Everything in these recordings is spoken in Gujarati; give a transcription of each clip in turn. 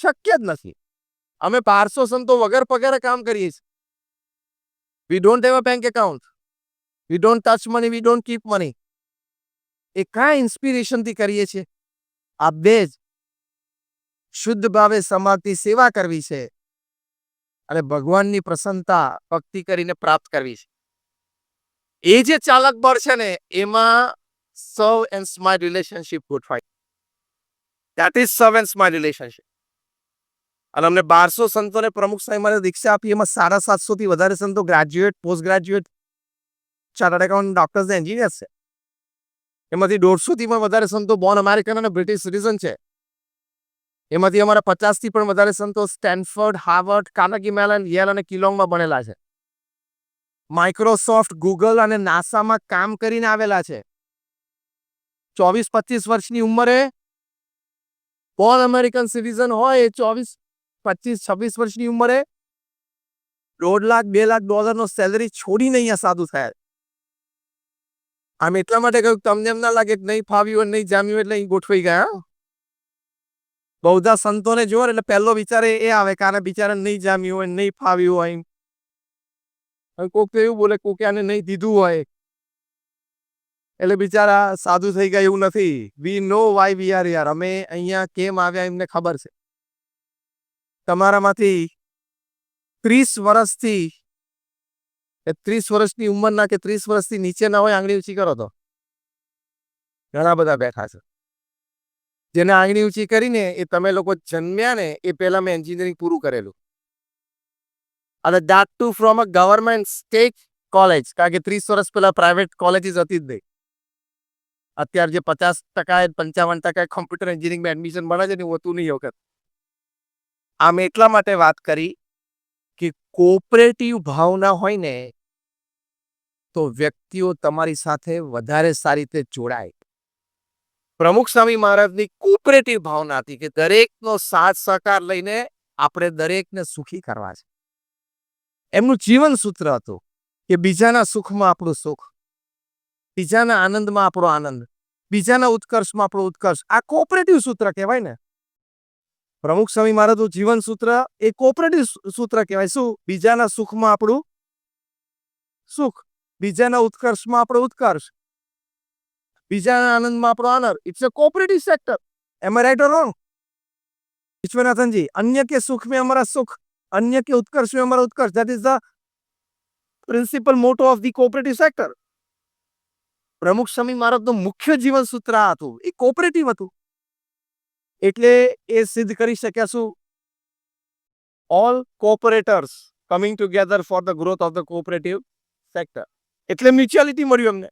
શક્ય જ નથી. અમે 1200 સંતો વગર પગારે કામ કરીએ છીએ. We don't have a bank account, we don't touch money, we don't keep money. એ કાંઈ ઇન્સ્પિરેશનથી કરીએ છીએ? આ બે જ શુદ્ધ ભાવે સમાજની સેવા કરવી છે અને ભગવાનની પ્રસન્નતા ભક્તિ કરીને પ્રાપ્ત કરવી છે. એ જે ચાલક બળ છે ને, એમાં સર્વ એન્ડ સ્માઇલ રિલેશનશિપ ગોઠવાય. ધેટ ઇઝ સર્વ એન્ડ સ્માઇલ રિલેશનશિપ. અને અમને 1200 સંતોને પ્રમુખ સાહેબ દીક્ષા આપી. એમાં 750 થી વધારે સંતો graduate, post graduate, chartered account, doctors, engineers છે. એમાંથી 150 થી પણ વધારે સંતો બોર્ન અમેરિકન અને બ્રિટિશ સિટીઝન છે. એમાંથી અમારા 50 થી પણ વધારે સંતો Stanford, Harvard, Carnegie melon, Yale અને કિલોંગમાં ભણેલા છે. માઇક્રોસોફ્ટ, ગૂગલ અને નાસામાં કામ કરીને આવેલા છે. 24-25 વર્ષની ઉંમરે બોર્ન અમેરિકન સિટીઝન હોય, એ 24-25-26 વર્ષની ઉંમરે $1.5 લાખ, $2 લાખ સેલરી છોડીને અહીંયા સાધુ થયા. આમ એટલા માટે કહ્યું, તમને એમ ના લાગે કે નહીં ફાવ્યું નહીં જામ્યું એટલે અહીં ગોઠવાઈ ગયા. બહુધા સંતોને જુઓ એટલે પહેલો વિચાર એ આવે કે આને બિચારાને નહીં જામ્યું હોય, નહીં ફાવ્યું હોય. કોક એવું બોલે, કોકે આને નહીં દીધું હોય એટલે બિચારા સાધુ થઈ ગયા, એવું નથી. વી નો વાય વી આર હિયર. અમે અહીંયા કેમ આવ્યા એમને ખબર છે. તમારામાંથી 30 વર્ષથી 30 વર્ષની ઉંમરના કે 30 વર્ષથી નીચેના હોય, આંગળી ઊંચી કરો તો ઘણા બધા બેઠા છે. જેને આંગળી ઊંચી કરીને એ તમે લોકો જન્મ્યા ને એ પહેલા મેં એન્જિનિયરિંગ પૂરું કરેલું, અને that too from a government state college. કારણ કે 30 વર્ષ પહેલા પ્રાઇવેટ કોલેજીસ હતી જ નહીં. અત્યારે જે 50% 55% કોમ્પ્યુટર એન્જિનિયરિંગમાં એડમિશન મળે છે ને, હોતું નહીં વખત. આમ એટલા માટે વાત કરી કે કોઓપરેટિવ ભાવના હોય ને તો વ્યક્તિઓ તમારી સાથે વધારે સારી રીતે જોડાય. પ્રમુખ સ્વામી મહારાજની કોઓપરેટિવ ભાવના હતી કે દરેકનો સાથ સહકાર લઈને આપણે દરેકને સુખી કરવા છે. એમનું જીવન સૂત્ર હતું કે બીજાના સુખમાં આપણું સુખ, બીજાના આનંદમાં આપણો આનંદ, બીજાના ઉત્કર્ષમાં આપણો ઉત્કર્ષ. આ કોઓપરેટિવ સૂત્ર કહેવાય ને. પ્રમુખ સ્વામી મહારાજનું જીવન સૂત્ર એ કોઓપરેટિવ સૂત્ર કહેવાય. શું? બીજાના સુખમાં આપણું સુખ, બીજાના ઉત્કર્ષમાં આપણો ઉત્કર્ષ, બીજાના આનંદમાં આપણો આનંદ. It's a cooperative sector. Am I right or wrong? Vishwanathan ji, अन्य के सुख में हमारा सुख, अन्य के उत्कर्ष में हमारा उत्कर्ष. That is the principal motto of the cooperative sector. પ્રમુખ સ્વામી મહારાજનું મુખ્ય જીવન સૂત્ર આ હતું. એ કોઓપરેટિવ હતું. એટલે એ સિદ્ધ કરી શક્યા શું? All cooperators coming together for the growth of the cooperative sector. એટલે મ્યુચ્યુઆલિટી મળ્યું અમને.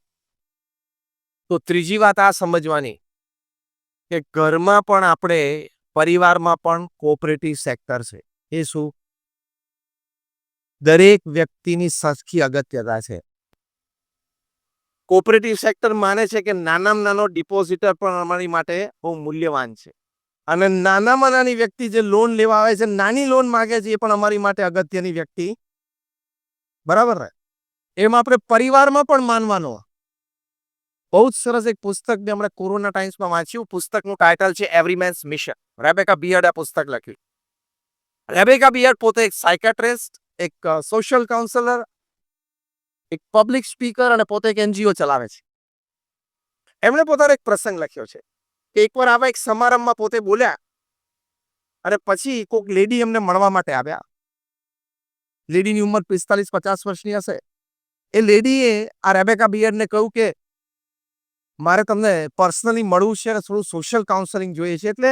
તો ત્રીજી વાત આ સમજવાની કે ઘરમાં પણ આપણે, પરિવારમાં પણ કોઓપરેટિવ સેક્ટર છે. એ શું? દરેક વ્યક્તિની સરખી અગત્યતા છે. કોઓપરેટિવ સેક્ટર માને છે કે નાનામાં નાનો ડિપોઝિટર પણ અમારી માટે બહુ મૂલ્યવાન છે. અને નાનામાં નાની વ્યક્તિ જે લોન લેવા આવે છે, નાની લોન માગે છે, એ પણ અમારી માટે અગત્યની વ્યક્તિ. બરાબર ને? એમ આપણે પરિવારમાં પણ માનવાનો. બહુ જ સરસ એક પુસ્તક મેં હમણાં કોરોના ટાઈમ્સમાં વાંચ્યું. પુસ્તકનું ટાઇટલ છે every man's mission. Rebecca Beard આ પુસ્તક લખ્યું. રેબેકા બિયર્ડ પોતે એક સાયકાટ્રિસ્ટ, એક સોશિયલ કાઉન્સેલર, એક પબ્લિક સ્પીકર અને પોતે એક એનજીઓ ચલાવે છે. એમણે પોતાનો એક પ્રસંગ લખ્યો છે કે એકવાર આવા એક સમારંભમાં પોતે બોલ્યા અને પછી કોઈક લેડી એમને મળવા માટે આવ્યા. લેડીની ઉંમર 45-50 વર્ષની હશે. એ લેડીએ આ રેબેકા બિયર્ડને કહ્યું કે મારે તમને પર્સનલી મળવું છે અને થોડું સોશિયલ કાઉન્સેલિંગ જોઈએ છે. એટલે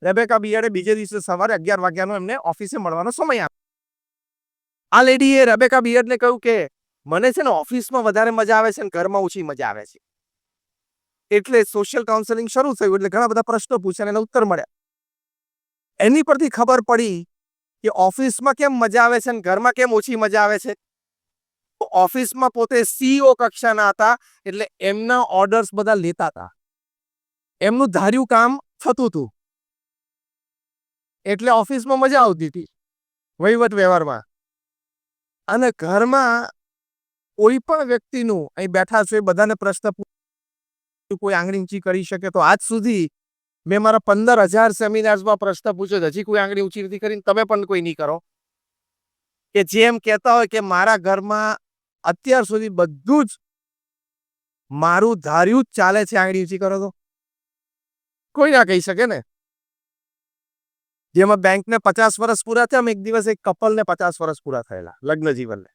રેબેકા બિયર્ડે બીજે દિવસે સવારે 11 વાગ્યાનો એમને ઓફિસે મળવાનો સમય આપ્યો. આ લેડીએ રેબેકા બિયર્ડને કહ્યું કે મને છે ને ઓફિસમાં વધારે મજા આવે છે અને ઘરમાં ઓછી મજા આવે છે. એટલે સોશિયલ કાઉન્સેલિંગ શરૂ થયું. એટલે ઘણા બધા પ્રશ્નો પૂછ્યા અને એના ઉત્તર મળ્યા. એની પરથી ખબર પડી કે ઓફિસમાં કેમ મજા આવે છે અને ઘરમાં કેમ ઓછી મજા આવે છે. ઓફિસમાં પોતે સીઈઓ કક્ષાના હતા એટલે એમના ઓર્ડર્સ બધા લેતા હતા, એમનું ધાર્યું કામ થતું હતું, એટલે ઓફિસમાં મજા આવતી હતી વહીવટ વ્યવહારમાં. અને ઘરમાં કોઈ પણ વ્યક્તિનું અહીં બેઠા છે બધાને પ્રશ્ન કોઈ આંગળી ઊંચી કરી શકે તો આજ સુધી મેં મારા 15,000 સેમિનાર્સમાં પ્રશ્ન પૂછ્યો છે, હજી કોઈ આંગળી ઊંચી નથી કરીને, તમે પણ કોઈ નહીં કરો, કે જેમ કહેતા હોય કે મારા ઘરમાં અત્યાર સુધી બધું જ મારું ધાર્યું જ ચાલે છે, આંગળી ઊંચી કરો તો કોઈ ના કહી શકે ને. જેમાં બેંકને 50 વર્ષ પૂરા થયા, એક દિવસ એક કપલને 50 વર્ષ પૂરા થયેલા લગ્ન જીવનને,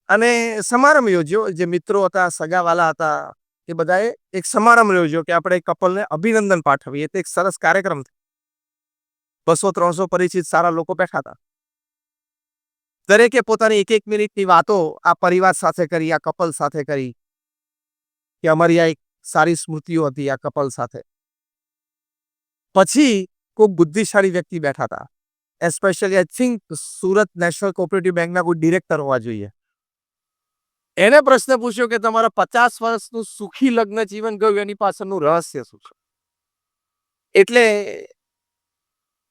અને સમારંભ યોજ્યો. જે મિત્રો હતા, સગાવાલા હતા, એ બધાએ એક સમારંભ યોજ્યો કે આપણે કપલને અભિનંદન પાઠવીએ. તે એક સરસ કાર્યક્રમ થયો. 200-300 પરિચિત સારા લોકો બેઠા હતા. દરેકે પોતાની એક મિનિટની વાતો આ પરિવાર સાથે કરી, આ કપલ સાથે કરી, કે અમારી આ એક સારી સ્મૃતિઓ હતી આ કપલ સાથે. પછી કોઈ બુદ્ધિશાળી વ્યક્તિ બેઠા હતા, especially I think Surat national cooperative બેંકના કોઈ ડિરેક્ટર હોવા જોઈએ. એને પ્રશ્ન પૂછ્યો કે તમારા 50 વર્ષનું સુખી લગ્ન જીવન ગયું, એની પાછળનું રહસ્ય શું છે? એટલે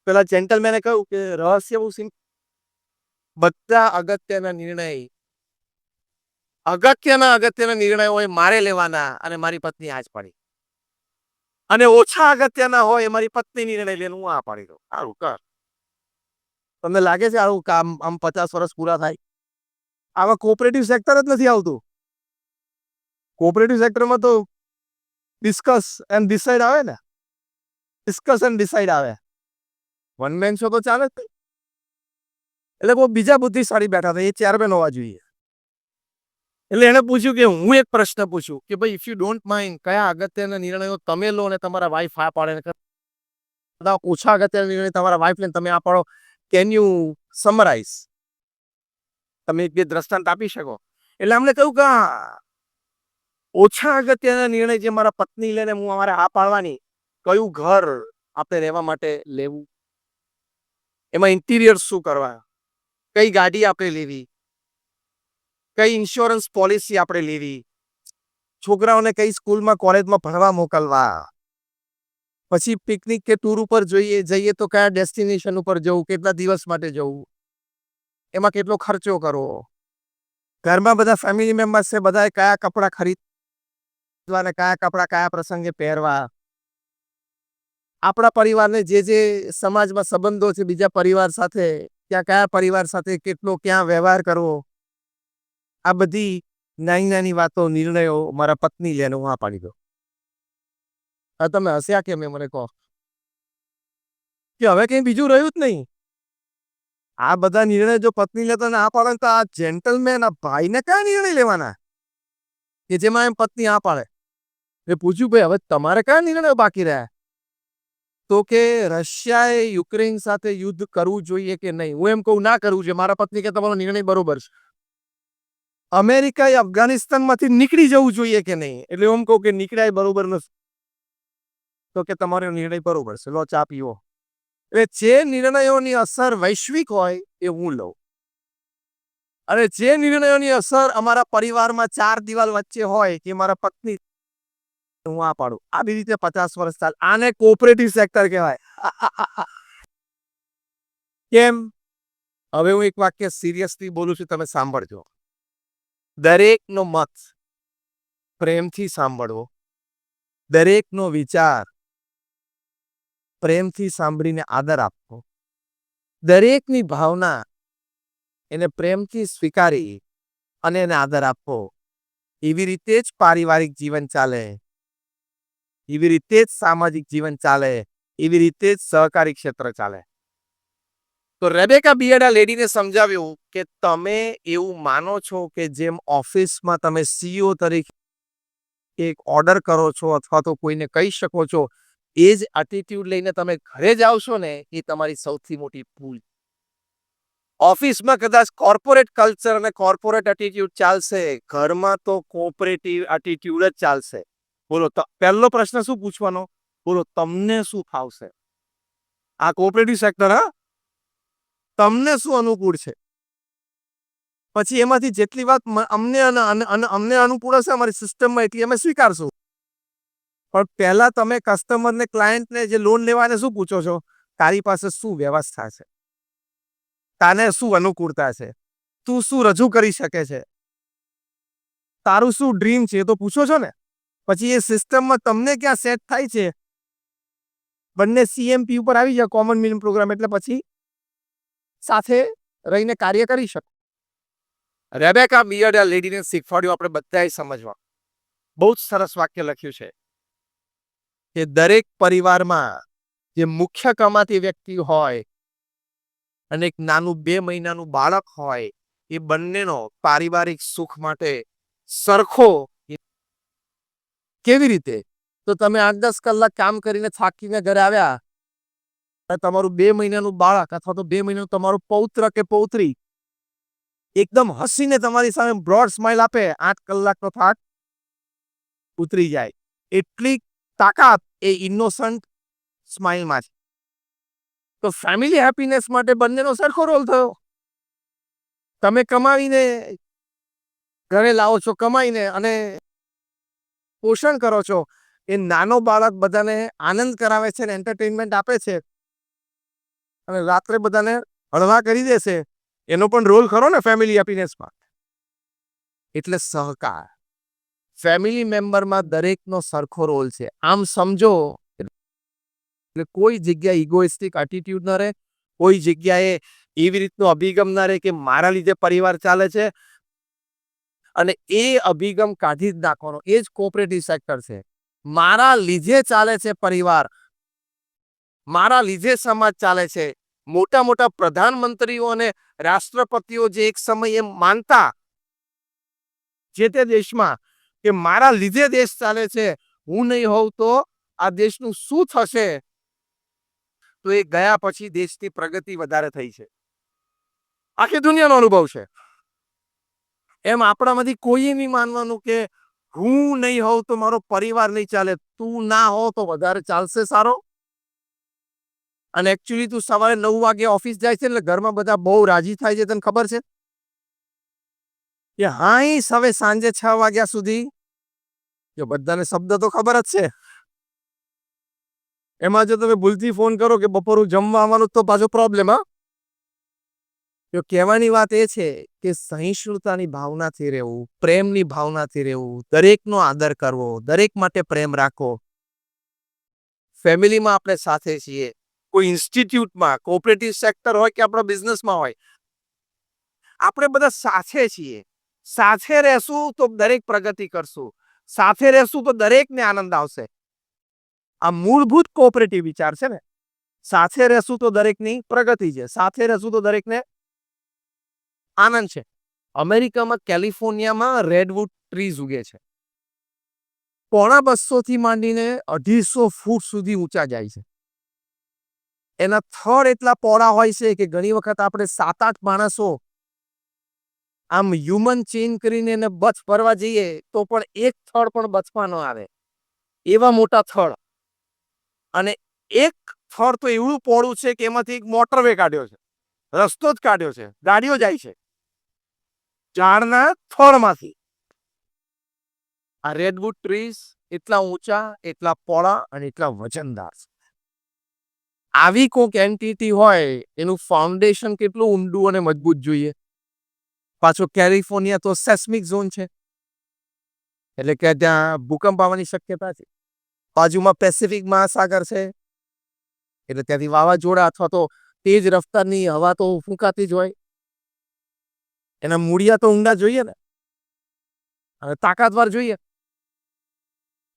પેલા જેન્ટલમેને કહ્યું કે રહસ્ય બહુ સિમ્પલ, બધા અગત્યના નિર્ણયો હોય મારે લેવાના, અને મારી પત્ની આજ પાડી, અને ઓછા અગત્યના હોય મારી પત્ની નિર્ણય લઈને હું આ પાડી દઉં. સારું કર. તમને લાગે છે આવું કામ આમ 50 વર્ષ પૂરા થાય? આમાં કોઓપરેટિવ સેક્ટર જ નથી આવતું. કોઓપરેટિવ સેક્ટરમાં તો ડિસ્કસ એન્ડ ડિસાઇડ આવે ને, ડિસ્કસ એન્ડ ડિસાઇડ આવે. વન મેન શો તો ચાલે જ નહીં. એટલે કોઈ બીજા બુદ્ધિશાળી બેઠા હતા, એ ચેરમેન હોવા જોઈએ. એટલે એને પૂછ્યું કે હું એક પ્રશ્ન પૂછું કે ભાઈ, ઇફ યુ ડોન્ટ માઇન્ડ, કયા અગત્યના નિર્ણયો તમે લો અને તમારા વાઈફ આ પાડે, ઓછા અગત્યના નિર્ણય તમારા વાઈફ લઈને તમે આ પાડો, કેન યુ સમરાઇઝ? તમે એક બે દ્રષ્ટાંત આપી શકો? એટલે અમને કહ્યું કે ઓછા અગત્યના નિર્ણય જે મારા પત્ની લઈને હું અમારે આ પાડવાની, કયું ઘર આપણે રહેવા માટે લેવું, એમાં ઇન્ટિરિયર શું કરવા, કઈ ગાડી આપણે લેવી, કઈ ઇન્સ્યોરન્સ પોલિસી આપણે લેવી, છોકરાઓને કઈ સ્કૂલમાં કોલેજમાં ભણવા મોકલવા, પછી પિકનિક કે ટૂર ઉપર જઈએ તો કયા ડેસ્ટિનેશન ઉપર જવું, કેટલા દિવસ માટે જવું, એમાં કેટલો ખર્ચો કરવો, ઘરમાં બધા ફેમિલી મેમ્બર્સ છે, બધાએ કયા કપડાં ખરીદવા ને કયા કપડાં કયા પ્રસંગે પહેરવા, આપણા પરિવારને જે સમાજમાં સંબંધો છે બીજા પરિવાર સાથે, ત્યાં કયા પરિવાર સાથે કેટલો ક્યાં વ્યવહાર કરવો, આ બધી નાની નાની વાતો, નિર્ણયો મારા પત્ની લે હું આ પાડી દઉં. હા, તમે હસ્યા કેમ? મને કહો કે હવે કઈ બીજું રહ્યું જ નહીં. આ બધા નિર્ણય જો પત્ની લેતા ને આ પાડે તો આ જેન્ટલમેન આ ભાઈને કયા નિર્ણય લેવાના કે જેમાં એમ પત્ની આ પાડે? એ પૂછ્યું ભાઈ હવે તમારે કયા નિર્ણયો બાકી રહ્યા? તો કે રશિયાએ યુક્રેન સાથે યુદ્ધ કરવું જોઈએ કે નહીં. હું એમ કહું ના કરવું જોઈએ. મારા પત્ની કે તમારો નિર્ણય બરોબર છે. અમેરિકાએ અફઘાનિસ્તાનમાંથી નીકળી જવું જોઈએ કે નહીં. એટલે હું એમ કહું કે નીકળ્યા બરોબર નથી. તો કે તમારો નિર્ણય બરોબર છે, લો ચા પીવો. એટલે જે નિર્ણયોની અસર વૈશ્વિક હોય એ હું લઉં, અને જે નિર્ણયોની અસર અમારા પરિવારમાં 4 દિવાલ વચ્ચે હોય કે મારા પત્ની હું આ પાડું. આવી રીતે 50 વર્ષ ચાલે. આને કોઓપરેટિવ સેક્ટર કહેવાય. કેમ? હવે હું એક વાક્ય સિરિયસલી બોલું છું, તમે સાંભળજો. દરેકનો મત પ્રેમથી સાંભળવો, દરેકનો વિચાર પ્રેમથી સાંભળીને આદર આપવો, દરેકની ભાવના એને પ્રેમથી સ્વીકારી અને એને આદર આપવો. એવી રીતે જ પારિવારિક જીવન ચાલે, એવી રીતે જ સામાજિક જીવન ચાલે, એવી રીતે જ સહકારી ક્ષેત્ર ચાલે. તો રેબેકા બિયર્ડે લેડીને સમજાવ્યું કે તમે એવું માનો છો કે જેમ ઓફિસમાં તમે સીઈઓ તરીકે એક ઓર્ડર કરો છો અથવા તો કોઈને કહી શકો છો, એ જ એટીટ્યુડ લઈને તમે ઘરે જાઓ છો ને, એ તમારી સૌથી મોટી ભૂલ. ઓફિસમાં કદાચ કોર્પોરેટ કલ્ચર અને કોર્પોરેટ એટીટ્યુડ ચાલશે, ઘરમાં તો કોઓપરેટિવ એટીટ્યુડ જ ચાલશે. બોલો, પહેલો પ્રશ્ન શું પૂછવાનો? બોલો, તમને શું ફાવશે? આ કોઓપરેટિવ સેક્ટર, હા, તમને શું અનુકૂળ છે? પછી એમાંથી જેટલી વાત અમને અનુકૂળ હશે અમારી સિસ્ટમમાં, એટલી અમે સ્વીકારશું. પણ પહેલા તમે કસ્ટમરને, ક્લાયન્ટને જે લોન લેવાને શું પૂછો છો? તારી પાસે શું વ્યવસ્થા છે, તાને શું અનુકૂળતા છે, તું શું રજૂ કરી શકે છે, તારું શું ડ્રીમ છે, એ તો પૂછો છો ને. પછી એ સિસ્ટમમાં તમને ક્યાં સેટ થાય છે બંને CMP ઉપર આવી જાય, કોમન મિનિમમ પ્રોગ્રામ, એટલે પછી સાથે રહીને કાર્ય કરી શકે. રેબેકા મિયર્ડ આ લેડીને શીખવાડ્યું આપણે બધાએ સમજવા. બહુ જ સરસ વાક્ય લખ્યું છે કે દરેક પરિવારમાં જે મુખ્ય કમાતી વ્યક્તિ હોય અને એક નાનું 2 મહિનાનું બાળક હોય, એ બંનેનો પારિવારિક સુખ માટે સરખો. કેવી રીતે? તો તમે 8-10 કલાક કામ કરીને થાકીને ઘરે આવ્યા, તમારું 2 મહિનાનું બાળક અથવા તો 2 મહિનાનું તમારું પૌત્ર કે પૌત્રી એકદમ હસીને તમારી સામે બ્રોડ સ્માઇલ આપે, 8 કલાકનો થાક ઉતરી જાય. એટલી તાકાત એ ઇનોસન્ટ સ્માઇલમાં છે. તો ફેમિલી હેપીનેસ માટે બંનેનો સરખો રોલ થયો. તમે કમાવીને ઘરે લાવો છો, કમાઈને, અને પોષણ કરો છો. એ નાનો બાળક બધાને આનંદ કરાવે છે, એન્ટરટેનમેન્ટ આપે છે, અને રાત્રે બધાને હળવા કરી દેશે. એનો પણ રોલ ખરો ને ફેમિલી હેપીનેસમાં. એટલે સહકાર. ફેમિલી મેમ્બરમાં દરેકનો સરખો રોલ છે. આમ સમજો એટલે કોઈ જગ્યાએ ઇગોઇસ્ટિક એટીટ્યુડ ન રહે, કોઈ જગ્યાએ એવી રીતનો અભિગમ ના રહે કે મારા લીધે પરિવાર ચાલે છે, અને એ અભિગમ કાઢી જ નાખવાનો. એ જ કોઓપરેટિવ સેક્ટર છે. મારા લીધે ચાલે છે પરિવાર, મારા લીધે સમાજ ચાલે છે. મોટા મોટા પ્રધાનમંત્રીઓ અને રાષ્ટ્રપતિઓ જે એક સમયે માનતા જે તે દેશમાં કે મારા લીધે દેશ ચાલે છે, હું નહીં હોઉં તો આ દેશનું શું થશે, તો એ ગયા પછી દેશની પ્રગતિ વધારે થઈ છે. આખી દુનિયાનો અનુભવ છે. એમ આપણામાંથી કોઈએ નહીં માનવાનું કે હું નહીં હોઉં તો મારો પરિવાર નહીં ચાલે. તું ના હો તો વધારે ચાલશે સારો. અને એકચ્યુઅલી તું સવારે 9 વાગે ઓફિસ જાય છે એટલે ઘરમાં બધા બહુ રાજી થાય છે, તને ખબર છે કે હાઈસ હવે સાંજે 6 વાગ્યા સુધી, જો બધાને શબ્દ તો ખબર જ છે, એમાં જો તમે ભૂલથી ફોન કરો કે બપોરું જમવા આવવાનું, તો પાછો પ્રોબ્લેમ. હા, તો કહેવાની વાત એ છે કે સહિષ્ણુતાની ભાવનાથી રહેવું, પ્રેમની ભાવનાથી રહેવું, દરેકનો આદર કરવો, દરેક માટે પ્રેમ રાખવો. ફેમિલીમાં આપણે સાથે છીએ, કોઈ ઇન્સ્ટિટ્યૂટમાં, કોઓપરેટિવ સેક્ટર હોય કે આપણા બિઝનેસમાં હોય, આપણે બધા સાથે છીએ. સાથે રહેશું તો દરેક પ્રગતિ કરશું, સાથે રહેશું તો દરેકને આનંદ આવશે. આ મૂળભૂત કોઓપરેટિવ વિચાર છે ને. સાથે રહેશું તો દરેકની પ્રગતિ છે, સાથે રહેશું તો દરેકને આનંદ છે. અમેરિકામાં કેલિફોર્નિયામાં રેડવુડ ટ્રીઝ ઉગે છે. 250 થી માંડીને 250 ફૂટ સુધી ઊંચા જાય છે. એના થડ એટલા પહોળા હોય છે કે ઘણી વખત આપણે 7-8 માણસો આમ હ્યુમન ચેન કરીને એને બચ ભરવા જઈએ તો પણ એક થડ પણ બચવા ન આવે, એવા મોટા થડ. અને એક થડ તો એવું પહોળું છે કે એમાંથી એક મોટરવે કાઢ્યો છે, રસ્તો જ કાઢ્યો છે, ગાડીઓ જાય છે ઝાડના થડમાંથી. આ રેડવુડ ટ્રીઝ એટલા ઊંચા, એટલા પહોળા અને એટલા વજનદાર છે. આવી કોઈક એન્ટિટી હોય, એનું ફાઉન્ડેશન કેટલું ઊંડું અને મજબૂત જોઈએ. પાછો કેલિફોર્નિયા તો સેસ્મિક ઝોન છે, એટલે કે ત્યાં ભૂકંપ આવવાની શક્યતા છે. બાજુમાં પેસિફિક મહાસાગર છે, એટલે ત્યાંથી વાવાઝોડા અથવા તો તેજ રફતારની હવા તો ફૂંકાતી જ હોય. એના મૂળિયા તો ઊંડા જોઈએ ને, અને તાકાતવાર જોઈએ.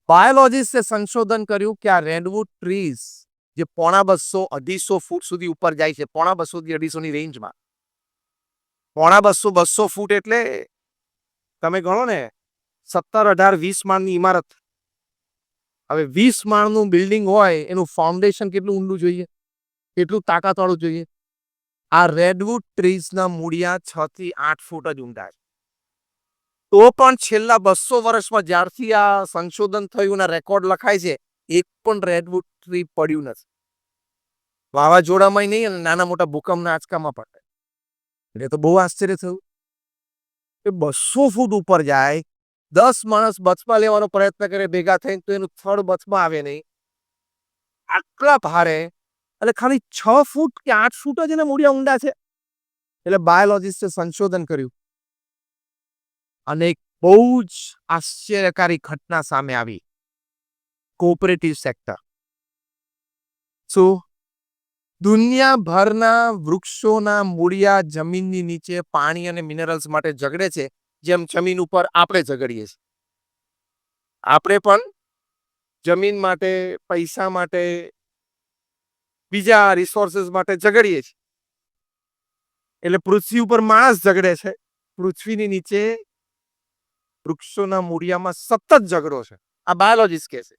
બાયોલોજિસ્ટે સંશોધન કર્યું કે આ રેડવુડ ટ્રીઝ જે 250-250 ફૂટ સુધી ઉપર જાય છે, 250 થી 250 ની રેન્જમાં, 250-200 ફૂટ એટલે તમે ગણો ને 17-18-20 માળની ઇમારત. હવે 20 માળનું બિલ્ડિંગ હોય, એનું ફાઉન્ડેશન કેટલું ઊંડું જોઈએ, કેટલું તાકાતવાળું જોઈએ. આ રેડવુડ ટ્રીઝના મૂળિયા 6 થી 8 ફૂટ જ ઊંડા છે. તો પણ છેલ્લા 200 વર્ષમાં જ્યારથી આ સંશોધન થયું, રેકોર્ડ લખાય છે, એક પણ રેડવુડ ટ્રી પડ્યું નથી. વાવાઝોડામાં નહીં અને નાના મોટા ભૂકંપના આંચકામાં પડે. એટલે તો બહુ આશ્ચર્ય થયું કે 200 ફૂટ ઉપર જાય, 10 માણસ બચવા લેવાનો પ્રયત્ન કરે ભેગા થઈને, તો એનું થડ બચમાં આવે નહીં. આટલા ભારે, એટલે ખાલી 6 ફૂટ કે 8 ફૂટ જ એના મૂળિયા ઊંડા છે. એટલે બાયોલોજિસ્ટે સંશોધન કર્યું અને એક બહુ જ આશ્ચર્યકારી ઘટના સામે આવી. Cooperative sector. શું દુનિયાભરના વૃક્ષોના મૂળિયા જમીનની નીચે પાણી અને મિનરલ્સ માટે ઝઘડે છે, જેમ જમીન ઉપર આપણે ઝઘડીએ છીએ. આપણે પણ જમીન માટે, પૈસા માટે, બીજા રિસોર્સિસ માટે ઝઘડીએ છીએ. એટલે પૃથ્વી ઉપર માણસ ઝઘડે છે, પૃથ્વીની નીચે વૃક્ષોના મૂળિયામાં સતત ઝઘડો છે. આ બાયોલોજીસ્ટ કહે છે.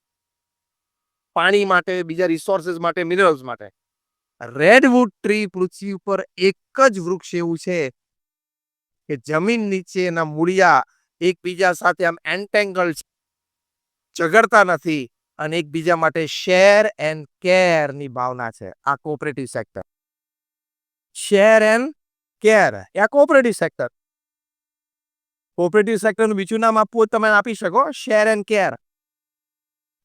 પાણી માટે, બીજા રિસોર્સિસ માટે, મિનરલ્સ માટે. રેડવુડ ટ્રી પૃથ્વી ઉપર એક જ વૃક્ષ એવું છે કે જમીન નીચેના મૂળિયા એકબીજા સાથે આમ એન્ટેંગલ ઝઘડતા નથી અને એકબીજા માટે શેર એન્ડ કેર ની ભાવના છે. આ cooperative sector. Share and care આ કોઓપરેટિવ સેક્ટર. કોઓપરેટિવ સેક્ટરનું બીજું નામ આપવું તમે આપી શકો, શેર એન્ડ કેર.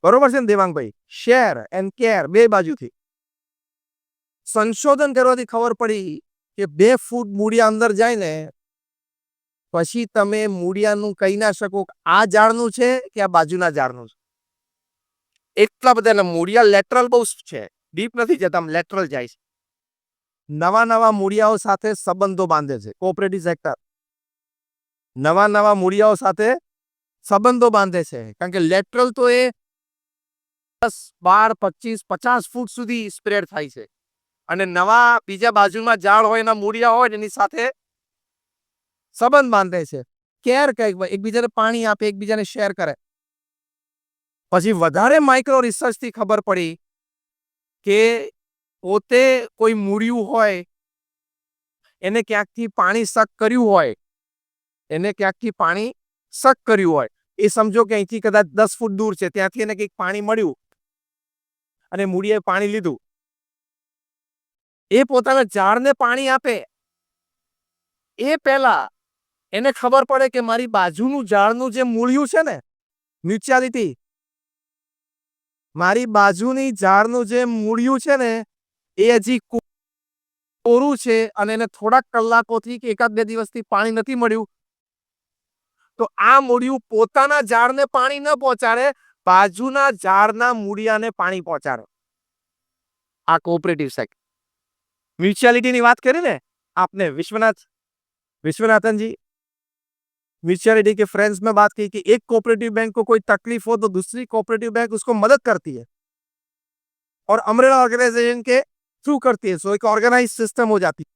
બરોબર છે ને દેવાંગભાઈ? શેર એન્ડ કેર બે બાજુથી. સંશોધન કરવાથી ખબર પડી કે 2 ફૂટ મૂળિયા અંદર જાય ને પછી તમે મૂળિયાનું કહી ના શકો આ ઝાડનું છે કે આ બાજુના ઝાડનું છે. એટલા બધા મૂળિયા લેટરલ બહુ છે, ડીપ નથી જતા, લેટરલ જાય છે. નવા નવા મૂળિયાઓ સાથે સંબંધો બાંધે છે કોઓપરેટિવ સેક્ટર. નવા નવા મૂળિયાઓ સાથે સંબંધો બાંધે છે કારણ કે લેટરલ તો એ 10, 12, 25, 50 ફૂટ સુધી સ્પ્રેડ થાય છે અને નવા બીજા બાજુમાં ઝાડ હોય એના મૂળિયા હોય એની સાથે સંબંધ બાંધે છે. કેર કંઈક એકબીજાને પાણી આપે, એકબીજાને શેર કરે. પછી વધારે માઇક્રો રિસર્ચથી ખબર પડી કે પોતે કોઈ મૂળિયું હોય એને ક્યાંકથી પાણી સક કર્યું હોય, એ સમજો કે અહીંથી કદાચ 10 ફૂટ દૂર છે, ત્યાંથી એને કંઈક પાણી મળ્યું અને મૂળિયાએ પાણી લીધું. એ પોતાના ઝાડને પાણી આપે એ પહેલા એને ખબર પડે કે મારી બાજુનું ઝાડનું જે મૂળિયું છે ને, મ્યુચ્યુઆલિટી, મારી બાજુની ઝાડનું જે મૂળિયું છે ને એ હજી કોરું છે અને એને થોડાક કલાકોથી કે 1-2 દિવસથી પાણી નથી મળ્યું, તો આ મૂળિયું પોતાના ઝાડને પાણી ન પહોંચાડે, બાજુના ઝાડના મૂળિયાને પાણી પહોંચાડે. આ કોઓપરેટિવ સેક્ટર. म्यूचुअलिटी बात करें ना आपने विश्वनाथन जी, म्यूचुअलिटी के फ्रेंड्स में बात की कि एक कोऑपरेटिव बैंक को कोई तकलीफ हो तो दूसरी कोऑपरेटिव बैंक उसको मदद करती है और अम्ब्रेला ऑर्गेनाइजेशन के थ्रू करती है. सो एक ऑर्गेनाइज सिस्टम हो जाती है.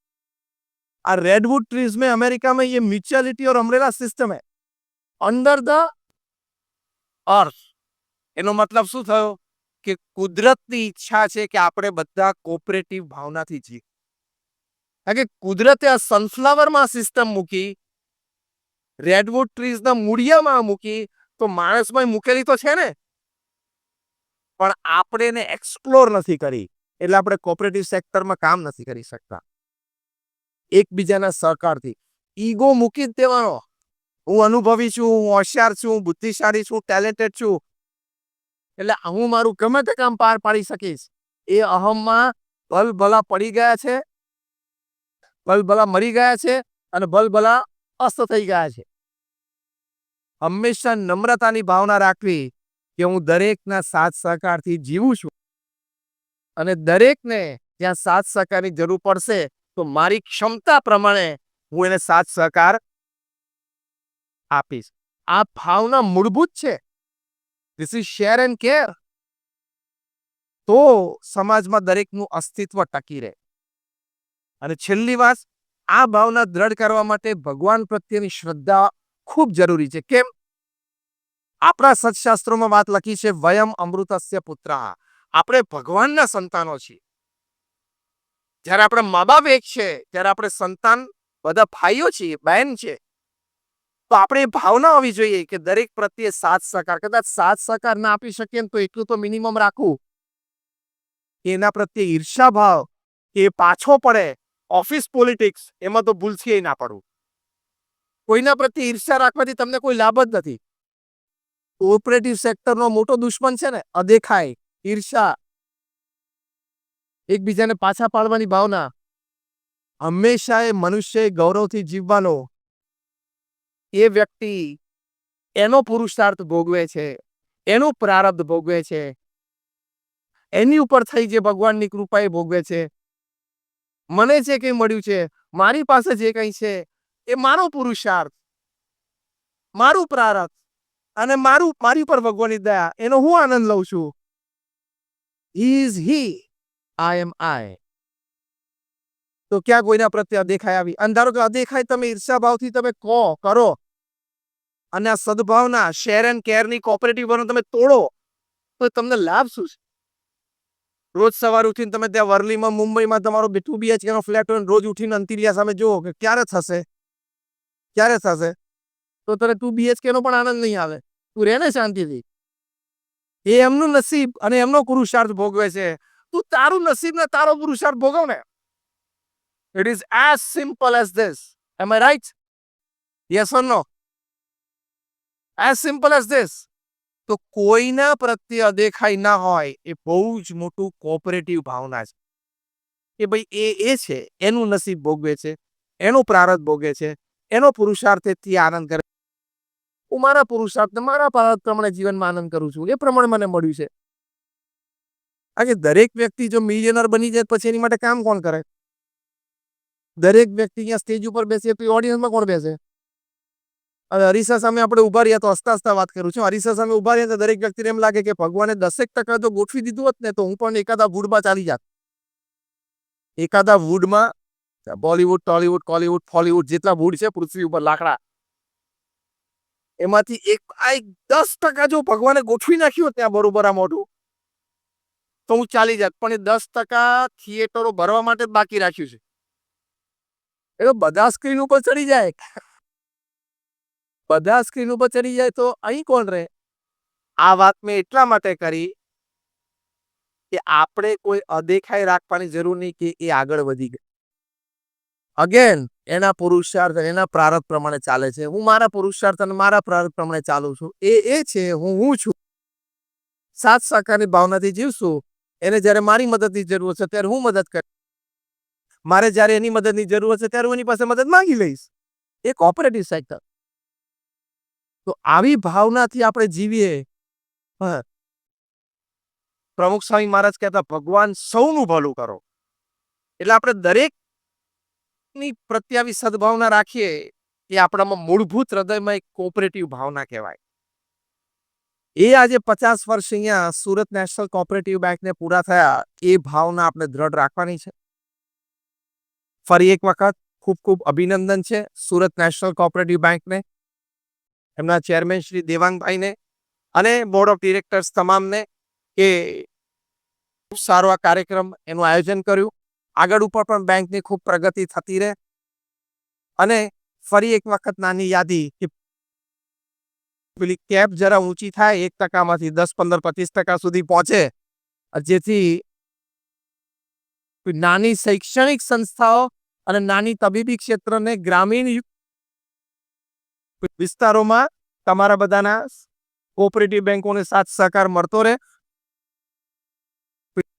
रेडवुड ट्रीज में अमेरिका में ये म्यूचुअलिटी और अम्ब्रेला सिस्टम है अंडर द अर्थ. એનો મતલબ શું થયો કે કુદરતની ઈચ્છા છે કે આપણે બધા કોઓપરેટિવ ભાવનાથી જીવીએ. કારણ કે કુદરતે આ સનફ્લાવરમાં સિસ્ટમ મૂકી, રેડવુડ ટ્રીઝના મૂળિયામાં મૂકી, તો માણસમાં મૂકેલી તો છે ને, પણ આપણે એને એક્સપ્લોર નથી કરી એટલે આપણે કોઓપરેટિવ સેક્ટરમાં કામ નથી કરી શકતા. એકબીજાના સહકારથી ઈગો મૂકી જ દેવાનો. હું અનુભવી છું, હું હોશિયાર છું, બુદ્ધિશાળી છું, ટેલેન્ટેડ છું એટલે હું મારું ગમે તે કામ પાર પાડી શકીશ. એ અહમમાં ભલભલા પડી ગયા છે, ભલભલા મરી ગયા છે અને ભલભલા અસ્ત થઈ ગયા છે. હંમેશા નમ્રતાની ભાવના રાખવી કે હું દરેકના સાથ સહકારથી જીવું છું અને દરેકને જ્યાં સાથ સહકારની જરૂર પડશે તો મારી ક્ષમતા પ્રમાણે હું એને સાથ સહકાર આપીશ. આ ભાવના મૂળભૂત છે. This is share and care. તો સમાજમાં દરેકનું અસ્તિત્વ ટકી રહે. અને છેલ્લી વાત, આ ભાવના દ્રઢ કરવા માટે ભગવાન પ્રત્યેની શ્રદ્ધા ખૂબ જરૂરી છે. કેમ? આપણા સત્શાસ્ત્રોમાં વાત લખી છે વયમ અમૃતસ્ય પુત્રા. આપણે ભગવાનના સંતાનો છીએ. જ્યારે આપણા મા બાપ એક છે ત્યારે આપણે સંતાન બધા ભાઈઓ છીએ, બહેન છે. તો આપણે ભાવના હોવી જોઈએ કે દરેક પ્રત્યે સાથ સહકાર, કદાચ સાથ સહકાર ના આપી શકીએ તો એટલું તો મિનિમમ રાખવું કે એના પ્રત્યે ઈર્ષા ભાવ કે પાછો પડે, ઓફિસ પોલિટિક્સ એમાં તો ભૂલથી ના પડવું. કોઈના પ્રત્યે ઈર્ષા રાખવાથી તમને કોઈ લાભ જ નથી. કોઓપરેટિવ સેક્ટરનો મોટો દુશ્મન છે ને અદેખાઈ, ઈર્ષા, એકબીજાને પાછા પાડવાની ભાવના. હંમેશા એ મનુષ્ય ગૌરવથી જીવવાનો, એ વ્યક્તિ એનો પુરુષાર્થ ભોગવે છે, એનું પ્રારબ્ધ ભોગવે છે. એની ઉપર થઈ જે ભગવાનની કૃપા એ ભોગવે છે. મને જે કંઈ મળ્યું છે, મારી પાસે જે કંઈ છે, એ મારો પુરુષાર્થ, મારું પ્રારબ્ધ અને મારી પર ભગવાનની દયા, એનો હું આનંદ લઉં છું. ઇઝ હી, આઈ એમ આઈ. તો ક્યાં કોઈના પ્રત્યે અદેખાઈ આવી? અને ધારો કે અદેખાઈ તમે ઈર્ષાભાવથી તમે કરો અને આ સદભાવના, શેર એન્ડ કેરની કોઓપરેટિવ બનો તમે તોડો, તો તમને લાભ શું છે? રોજ સવારે ઉઠીને તમે ત્યાં વર્લીમાં, મુંબઈમાં તમારો 2 BHK નો ફ્લેટ હોય, રોજ ઉઠીને અંતિરિયા સામે જુઓ કે ક્યારે થશે, તો તને 2 BHK નો પણ આનંદ નહીં આવે. તું રહે ને શાંતિથી. એ એમનું નસીબ અને એમનો પુરુષાર્થ ભોગવે છે. તું તારું નસીબ ને તારો પુરુષાર્થ ભોગવ ને. It is as simple as this. Am I right? Yes or no? As simple as this. તો કોઈના પ્રત્યે અદેખાઈ ના હોય એ બહુ જ મોટું કોઓપરેટિવ ભાવના છે. કે ભાઈ એ છે, એનું નસીબ ભોગવે છે, એનો પ્રારબ્ધ ભોગવે છે, એનો પુરુષાર્થથી આનંદ કરે. હું મારા પુરુષાર્થ, મારા પ્રારબ્ધ પ્રમાણે જીવનમાં આનંદ કરું છું. એ પ્રમાણે મને મળ્યું છે. આજે દરેક વ્યક્તિ જો મિલિયનર બની જાય પછી એની માટે કામ કોણ કરે? દરેક વ્યક્તિ અહીંયા સ્ટેજ ઉપર બેસે તો ઓડિયન્સમાં કોણ બેસે? હવે અરીસા સામે આપણે ઉભા રહ્યા, તો હસતા વાત કરું છું. અરીસા સામે ઉભા રહ્યા તો દરેક વ્યક્તિને એમ લાગે કે ભગવાને 10% જો ગોઠવી દીધું હોત ને, તો હું પણ એકાદા વુડમાં ચાલી જાત. એકાદા વુડમાં, બોલિવૂડ, ટોલિવૂડ, કોલિવૂડ, ફોલિવૂડ જેટલા વુડ છે પૃથ્વી ઉપર લાકડા, એમાંથી 10% જો ભગવાને ગોઠવી નાખ્યું હોત ત્યાં બરોબર આ મોઢું, તો હું ચાલી જાત. પણ એ 10% થિયેટરો ભરવા માટે જ બાકી રાખ્યું છે. એ તો બધા સ્ક્રીન ઉપર ચડી જાય, તો અહીં કોણ રહે? આ વાત મેં એટલા માટે કરી કે આપણે કોઈ અદેખાઈ રાખવાની જરૂર નહીં કે એ આગળ વધી ગઈ. અગેન એના પુરુષાર્થ, એના પ્રારબ્ધ પ્રમાણે ચાલે છે. હું મારા પુરુષાર્થ અને મારા પ્રારબ્ધ પ્રમાણે ચાલું છું. એ છે, હું છું. સાથ સહકારની ભાવનાથી જીવશું. એને જ્યારે મારી મદદની જરૂર છે ત્યારે હું મદદ કરીશ. મારે જ્યારે એની મદદની જરૂર છે ત્યારે હું એની પાસે મદદ માંગી લઈશ. એ કોઓપરેટિવ સેક્ટર. તો આવી ભાવનાથી આપણે જીવીએ. પ્રમુખ સ્વામી મહારાજ કહેતા, ભગવાન સૌનું ભલું કરો. એટલે આપણે દરેકની પ્રત્યે આવી સદભાવના રાખીએ, એ આપણામાં મૂળભૂત હૃદયમાં એક કોઓપરેટિવ ભાવના કહેવાય. એ આજે 50 વર્ષ અહીંયા સુરત નેશનલ કોઓપરેટિવ બેંકને પૂરા થયા. એ ભાવના આપણે દ્રઢ રાખવાની છે. ફરી એક વખત ખૂબ ખૂબ અભિનંદન છે સુરત નેશનલ કોઓપરેટિવ બેંકને, એમના ચેરમેન શ્રી દેવાંગભાઈને અને બોર્ડ ઓફ ડિરેક્ટર્સ તમામને કે ખૂબ સારો આ કાર્યક્રમ એનું આયોજન કર્યું. આગળ ઉપર પણ બેંકની ખૂબ પ્રગતિ થતી રહે. અને ફરી એક વખત નાની યાદી કે પેલી કેપ જરા ઊંચી થાય, 1%માંથી 10, 15, 25% સુધી પહોંચે, જેથી નાની શૈક્ષણિક સંસ્થાઓ અને નાની તબીબી ક્ષેત્રને ગ્રામીણ વિસ્તારોમાં તમારા બધાના કોઓપરેટિવ બેંકોને સાથ સહકાર મળતો રહે,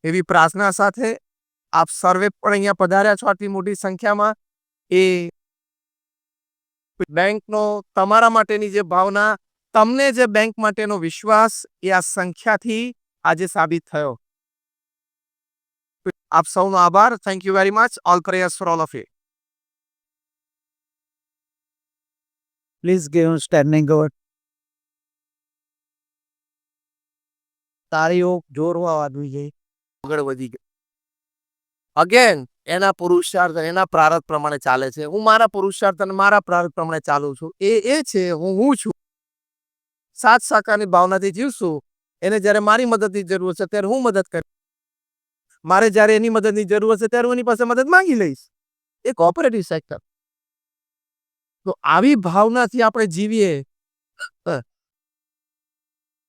એવી પ્રાર્થના સાથે આપ સર્વે પણ અહીંયા પધાર્યા છો આટલી મોટી સંખ્યામાં. એ બેંકનો તમારા માટેની જે ભાવના, તમને જે બેંક માટેનો વિશ્વાસ, એ આ સંખ્યાથી આજે સાબિત થયો. આપ સૌનો આભાર. Thank you very much. All prayers for all of you. Please give him standing ovation. તાળીઓ જોરવા વાગવી જોઈએ. આગળ વધી ગયો. અગેન એના પુરુષાર્થ, એના પ્રારબ્ધ પ્રમાણે ચાલે છે. હું મારા પુરુષાર્થ અને મારા પ્રારબ્ધ પ્રમાણે ચાલું છું. એ છે, હું છું. સાથ સહકારની ભાવનાથી જીવશું. એને જ્યારે મારી મદદની જરૂર છે ત્યારે હું મદદ કરીશ. મારે જ્યારે એની મદદની જરૂર છે ત્યારે હું એની પાસે મદદ માંગી લઈશ. એ કોઓપરેટિવ સેક્ટર. તો આવી ભાવનાથી આપણે જીવીએ.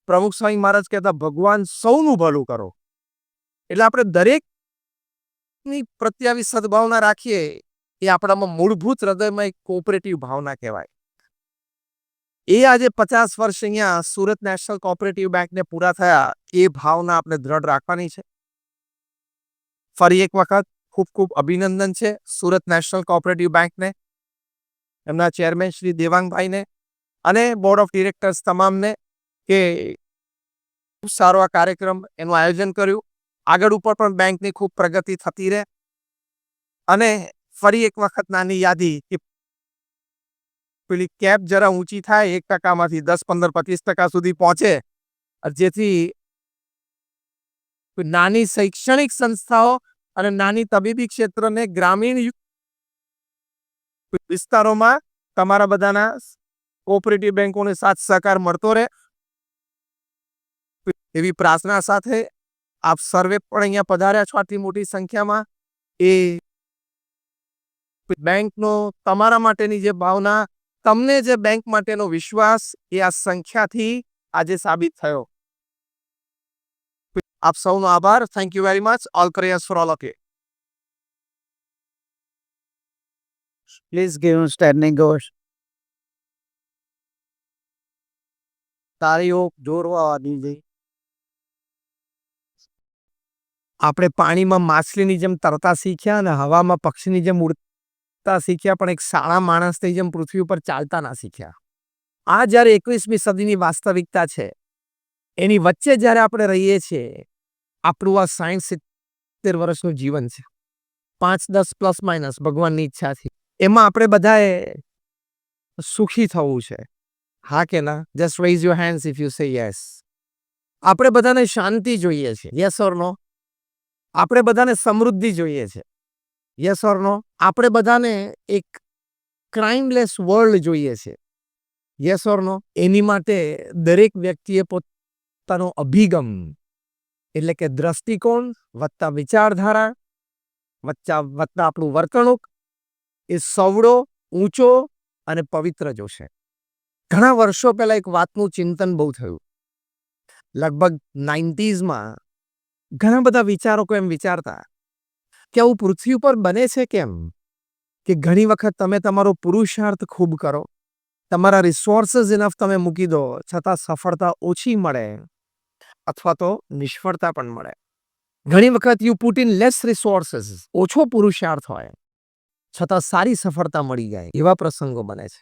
પ્રમુખ સ્વામી મહારાજ કહેતા, ભગવાન સૌનું ભલું કરો. એટલે આપણે દરેકની પ્રત્યે આવી સદભાવના રાખીએ, એ આપણામાં મૂળભૂત હૃદયમાં એક કોઓપરેટિવ ભાવના કહેવાય. એ આજે 50 વર્ષ અહીંયા સુરત નેશનલ કોઓપરેટિવ બેંકને પૂરા થયા. એ ભાવના આપણે દ્રઢ રાખવાની છે. ફરી એક વખત ખૂબ ખૂબ અભિનંદન છે સુરત નેશનલ કોઓપરેટિવ બેંકને, એમના ચેરમેન શ્રી દેવાંગભાઈને અને બોર્ડ ઓફ ડિરેક્ટર્સ તમામને કે ખૂબ સારો આ કાર્યક્રમ એનું આયોજન કર્યું. આગળ ઉપર પણ બેંકની ખૂબ પ્રગતિ થતી રહે અને ફરી એક વખત નાની યાદી કે પેલી કેપ જરા ઊંચી થાય 1% 10, 15, 25% સુધી પહોંચે જેથી નાની શૈક્ષણિક સંસ્થાઓ અને નાની તબીબી ક્ષેત્રને ગ્રામીણ વિસ્તારોમાં તમારા બધાના કોઓપરેટિવ બેંકોને સાથ સહકાર મળતો રહે એવી પ્રાર્થના સાથે આપ સર્વે પણ અહીંયા પધાર્યા છો આટલી મોટી સંખ્યામાં. એ બેંકનો તમારા માટેની જે ભાવના, તમને જે બેંક માટેનો વિશ્વાસ એ આ સંખ્યાથી આજે સાબિત થયો. આપ સૌનો આભાર. Thank you very much. All prayers for all of you. Please give him standing ovation. તાળીઓ જોરવા આવવી જોઈએ. આપણે પાણીમાં માછલીની જેમ તરતા શીખ્યા અને હવામાં પક્ષીની જેમ ઉડતા શીખ્યા, પણ એક સારા માણસની જેમ પૃથ્વી ઉપર ચાલતા ના શીખ્યા. આ જ્યારે 21મી સદીની વાસ્તવિકતા છે, એની વચ્ચે જ્યારે આપણે રહીએ છીએ, આપણું આ 60-70 વર્ષનું જીવન છે, 5-10 પ્લસ માઇનસ ભગવાનની ઈચ્છાથી, એમાં આપણે બધાએ સુખી થવું છે. હા કે ના? Just rays your hands if you say yes. આપણે બધાને શાંતિ જોઈએ છે. યસ ઓર નો? આપણે બધાને સમૃદ્ધિ જોઈએ છે. યસ ઓર નો? આપણે બધાને એક ક્રાઇમલેસ વર્લ્ડ જોઈએ છે. યસ ઓર નો? એની માટે દરેક વ્યક્તિએ પોતાનો અભિગમ એટલે કે દ્રષ્ટિકોણ વત્તા વિચારધારા વત્તા આપણું વર્તણૂક એ સવડો, ઊંચો અને પવિત્ર જોશે. ઘણા વર્ષો પહેલા એક વાતનું ચિંતન બહુ થયું. લગભગ 90sમાં ઘણા બધા વિચારકો એમ વિચારતા કે આવું પૃથ્વી ઉપર બને છે કેમ કે ઘણી વખત તમે તમારો પુરુષાર્થ ખૂબ કરો, તમારા રિસોર્સિસ ઇનફ તમે મૂકી દો, છતાં સફળતા ઓછી મળે અથવા તો નિષ્ફળતા પણ મળે. ઘણી વખત you put in less resources, ઓછો પુરુષાર્થ હોય છતાં સારી સફળતા મળી જાય, એવા પ્રસંગો બને છે.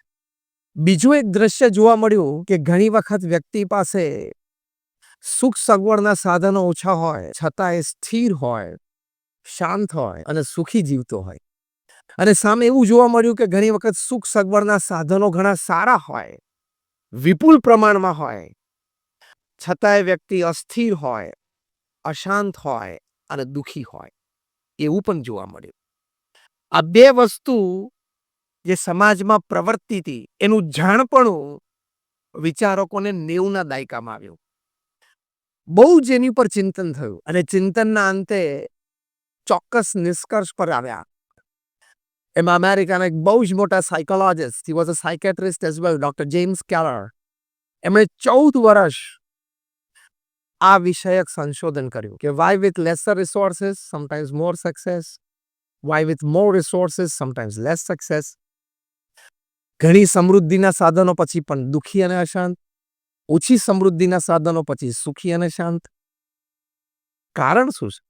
બીજું એક દ્રશ્ય જોવા મળ્યું કે ઘણી વખત વ્યક્તિ પાસે સુખ સગવડના સાધનો ઓછા હોય છતાં એ સ્થિર હોય, શાંત હોય અને સુખી જીવતો હોય. અને સામે એવું જોવા મળ્યું કે ઘણી વખત સુખ સગવડના સાધનો ઘણા સારા હોય, વિપુલ પ્રમાણમાં હોય, છતાં એ વ્યક્તિ અસ્થિર હોય, અશાંત હોય અને દુઃખી હોય, એવું પણ જોવા મળ્યું. આ બે વસ્તુ જે સમાજમાં પ્રવર્તી હતી એનું જાણપણું વિચારકોને 90ના દાયકામાં આવ્યું. બહુ જ એની પર ચિંતન થયું અને ચિંતનના અંતે ચોક્કસ નિષ્કર્ષ પર આવ્યા. એમાં અમેરિકાના એક બહુ જ મોટા psychologist, he was a psychiatrist as well, doctor James Keller, એમણે 14 વર્ષ આ વિષયક સંશોધન કર્યું કે why with lesser resources sometimes more success, why with more resources sometimes less success. ઘણી સમૃદ્ધિના સાધનો પછી પણ દુઃખી અને અશાંત, ઓછી સમૃદ્ધિના સાધનો પછી સુખી અને શાંત. કારણ શું છે?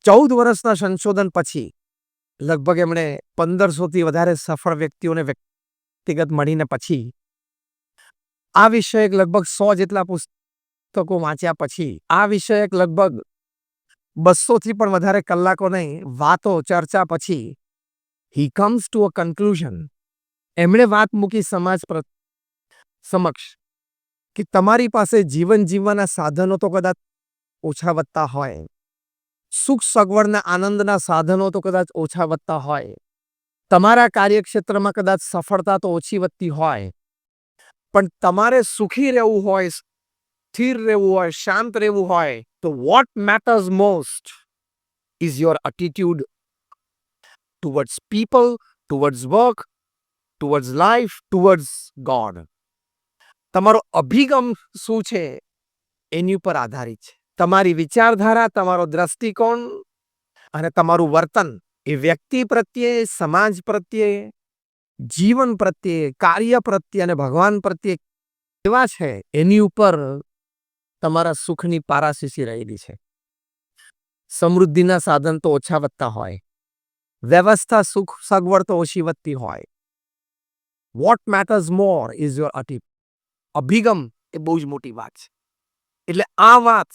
14 વર્ષના સંશોધન પછી લગભગ એમણે 1500થી વધારે સફળ વ્યક્તિઓને વ્યક્તિગત મળીને પછી આ વિષયક લગભગ 100 જેટલા પુસ્તકો વાંચ્યા પછી આ વિષયક લગભગ 200થી પણ વધારે કલાકો નહીં વાતો ચર્ચા પછી he comes to a conclusion. એમણે વાત મૂકી સમાજ સમક્ષ કે તમારી પાસે જીવન જીવવાના સાધનો તો કદાચ ઓછા વધતા હોય, સુખ સગવડના આનંદના સાધનો તો કદાચ ઓછા વધતા હોય, તમારા કાર્યક્ષેત્રમાં કદાચ સફળતા તો ઓછી વધતી હોય, પણ તમારે સુખી રહેવું હોય, સ્થિર રહેવું હોય, શાંત રહેવું હોય તો what matters most is your attitude towards people, towards work, towards life, towards God. તમારો અભિગમ શું છે એની ઉપર આધારિત છે. તમારી વિચારધારા, તમારો દ્રષ્ટિકોણ અને તમારું વર્તન એ વ્યક્તિ પ્રત્યે, સમાજ પ્રત્યે, જીવન પ્રત્યે, કાર્ય પ્રત્યે અને ભગવાન પ્રત્યે કેવા છે એની ઉપર તમારા સુખની પારાશીશી રહેલી છે. સમૃદ્ધિના સાધન તો ઓછા વધતા હોય, વ્યવસ્થા સુખ સગવડ તો ઓછી વધતી હોય. What matters more is your attitude. અભિગમ એ બહુ જ મોટી વાત છે. એટલે આ વાત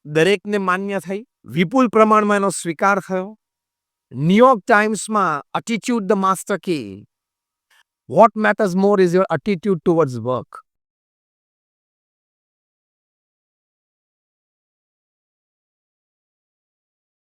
દરેકને માન્ય થઈ, વિપુલ પ્રમાણમાં એનો સ્વીકાર થયો. ન્યુયોર્ક ટાઈમ્સમાં attitude the master key. What matters more is your attitude towards work.